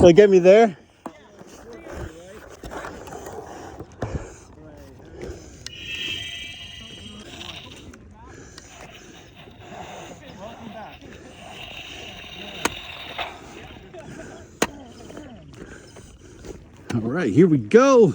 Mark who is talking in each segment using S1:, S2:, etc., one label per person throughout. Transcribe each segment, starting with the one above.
S1: Will get me there? All right, here we go.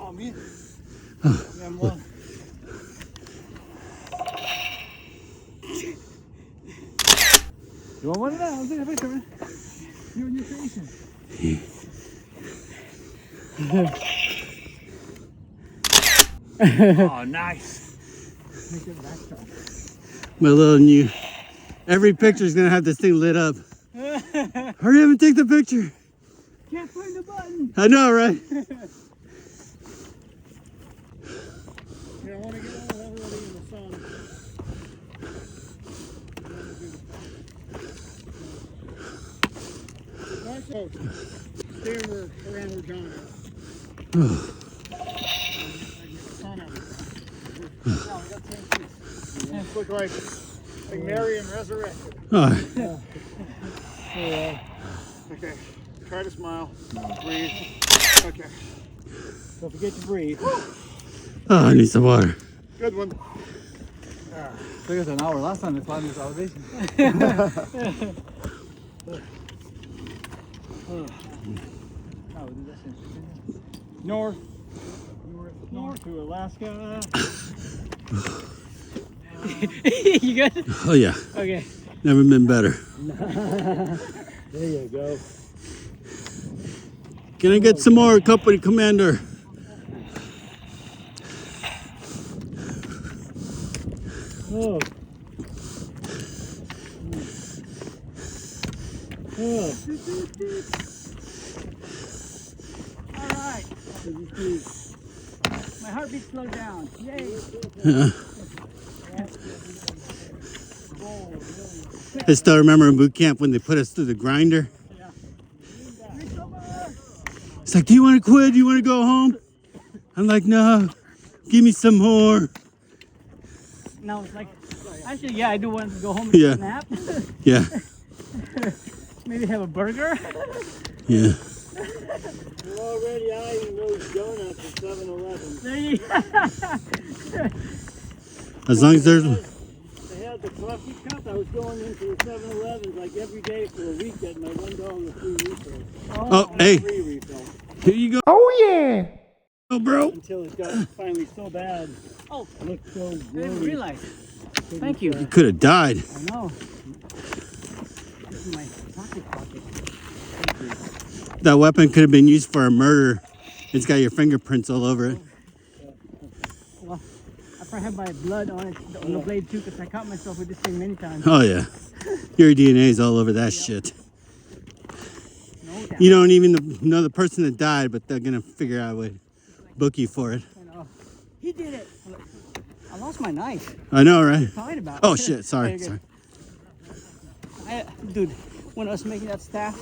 S2: Oh, me?
S1: Oh.
S2: Yeah, I'm long. You want one of that? I'll take a picture, man. You and your creation. Oh, nice.
S1: My little new. Every picture is gonna have this thing lit up. Hurry up and take the picture.
S2: Can't find the button.
S1: I know, right?
S2: Here, I want to get all everybody in the sun. Also, stay around where John is. Look like Mary and resurrected.
S1: Oh.
S2: Okay, try to smile. Breathe. Okay. Don't forget to breathe.
S1: Oh, I need some water.
S2: Good one.
S3: Took us an hour last time to climb this elevation.
S2: North to Alaska.
S4: You good?
S1: Oh yeah.
S4: Okay.
S1: Never been better.
S2: There you go.
S1: Can I get some more, company commander?
S2: Oh. Oh.
S4: All right. My heartbeat slowed down. Yay.
S1: I still remember in boot camp when they put us through the grinder. It's like, do you want to quit? Do you want to go home? I'm like, no, give me some more.
S4: Now it's like, actually, yeah, I do want to go home and
S1: Yeah.
S4: take a nap.
S1: Yeah,
S4: Maybe have a burger.
S1: yeah.
S2: We're already eyeing those donuts at 7-Eleven.
S4: There you
S1: As long as there's...
S2: They had the coffee cup. I was going into the 7-Elevens like every day for a week getting my $1 free refill.
S1: Oh, hey,
S2: Free refill.
S1: here you go.
S3: Oh yeah!
S1: Oh, bro.
S2: Until it got finally so bad.
S4: Oh,
S2: It looked so
S4: I didn't
S2: gross.
S4: realize. Thank you.
S1: You could have died.
S4: I know. This is my pocket pocket.
S1: That weapon could have been used for a murder. It's got your fingerprints all over it.
S4: Well, I probably have my blood on it, on the blade too, because I caught myself with this thing many times.
S1: Oh, yeah. Your DNA's all over that shit.
S4: No doubt.
S1: You don't even know the person that died, but they're going to figure out a way to book you for it.
S4: I know. He did it. I lost my knife.
S1: I know, right?
S4: Talking about.
S1: Oh, shit. Sorry.
S4: Okay.
S1: Sorry.
S4: Dude, when I was making that staff,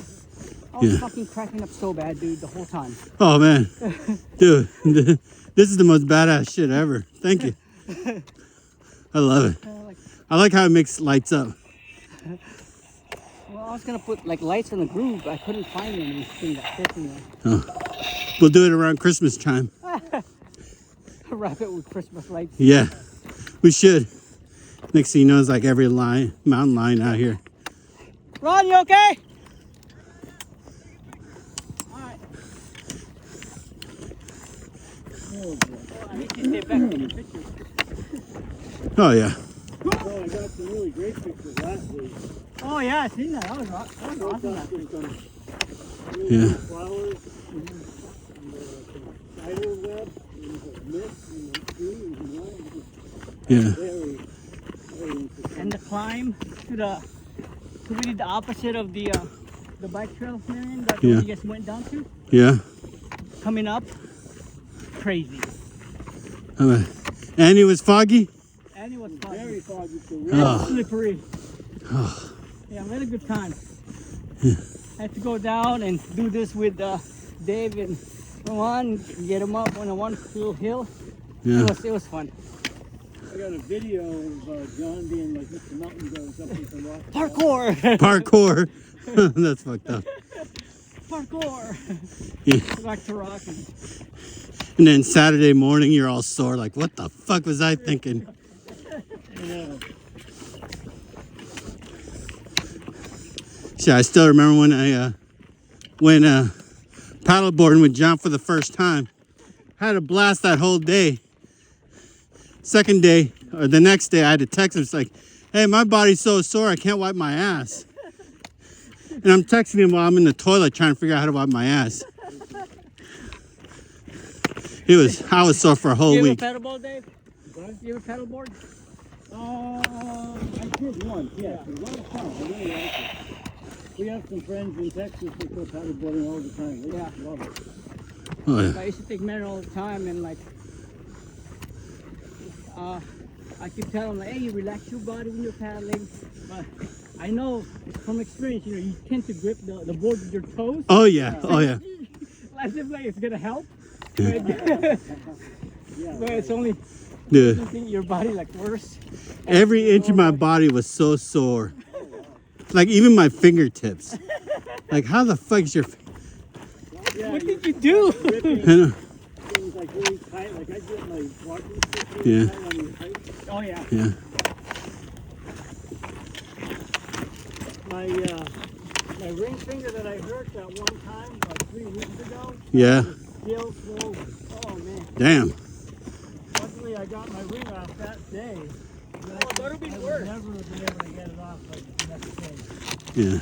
S4: I was
S1: Yeah.
S4: fucking cracking up so bad, dude, the whole time.
S1: Oh, man. Dude, this is the most badass shit ever. Thank you. I love it. I like how it makes lights up.
S4: Well, I was gonna put like lights in the groove, but I couldn't find anything that fits in there.
S1: Oh. We'll do it around Christmas time.
S4: Wrap it with Christmas lights.
S1: Yeah, we should. Next thing you know, it's like every line, mountain line out here.
S4: Ron, you okay? Alright. I need to stay back in the picture.
S1: Oh yeah.
S2: So I got some really great pictures last week.
S4: Oh yeah, I seen that. That was awesome. That
S2: Some
S1: Yeah.
S2: really flowers, and spider web, and the mist, and the trees, and all.
S1: Yeah.
S2: Very, very interesting.
S4: And the climb to the, so we did the opposite of the bike trail, Marion, that
S1: Yeah.
S4: we just went down to.
S1: Yeah.
S4: Coming up, crazy.
S1: And it was foggy.
S4: And it was
S2: Very
S4: foggy.
S2: foggy, so
S1: Oh.
S4: Slippery.
S1: Oh.
S4: Yeah, we had a good time. I had to go down and do this with Dave and Roman, get him up on a one little hill.
S1: Yeah.
S4: It was fun.
S2: I got a video of John being like Mr. Mountain goes up with some rock.
S4: Parkour!
S1: Parkour. That's fucked up.
S4: Parkour!
S1: Yeah.
S4: Back to rock.
S1: And then Saturday morning, you're all sore. Like, what the fuck was I thinking?
S2: Yeah.
S1: Yeah, I still remember when I went paddleboarding with John for the first time. I had a blast that whole day. Second day, or the next day, I had to text him. It's like, hey, my body's so sore, I can't wipe my ass. And I'm texting him while I'm in the toilet trying to figure out how to wipe my ass. I was sore for a whole
S4: You
S1: week.
S4: ever paddleboard, Dave? You ever paddleboard?
S2: I did once, yeah. It was a lot of fun. I really liked it. We have some friends in Texas that go paddleboarding all the time. They
S4: Yeah.
S2: love it.
S1: Oh, yeah.
S4: I used to take men all the time and like, I keep telling them, like, hey, you relax your body when you're paddling. But I know from experience, you tend to grip the board with your toes.
S1: Oh, yeah. Oh, yeah.
S4: As if like it's gonna help.
S1: Yeah.
S4: But it's only
S1: Dude,
S4: making your body like worse.
S1: every inch of my body was so sore. Like, even my fingertips. Like, how the fuck is your...
S2: Yeah,
S4: What did you do?
S2: gripping
S1: I know.
S2: things like really tight. Like I get my walking stick
S1: Yeah.
S2: really tight on your tight.
S4: Oh yeah.
S1: Yeah.
S2: My ring finger that I hurt that one time, like 3 weeks ago,
S1: Yeah.
S2: is still swollen.
S4: Oh man.
S1: Damn.
S2: Luckily, I got my ring off that day.
S4: Oh, that'll be
S2: I would
S4: worse.
S2: never have been able to get it off like the next day.
S1: Yeah.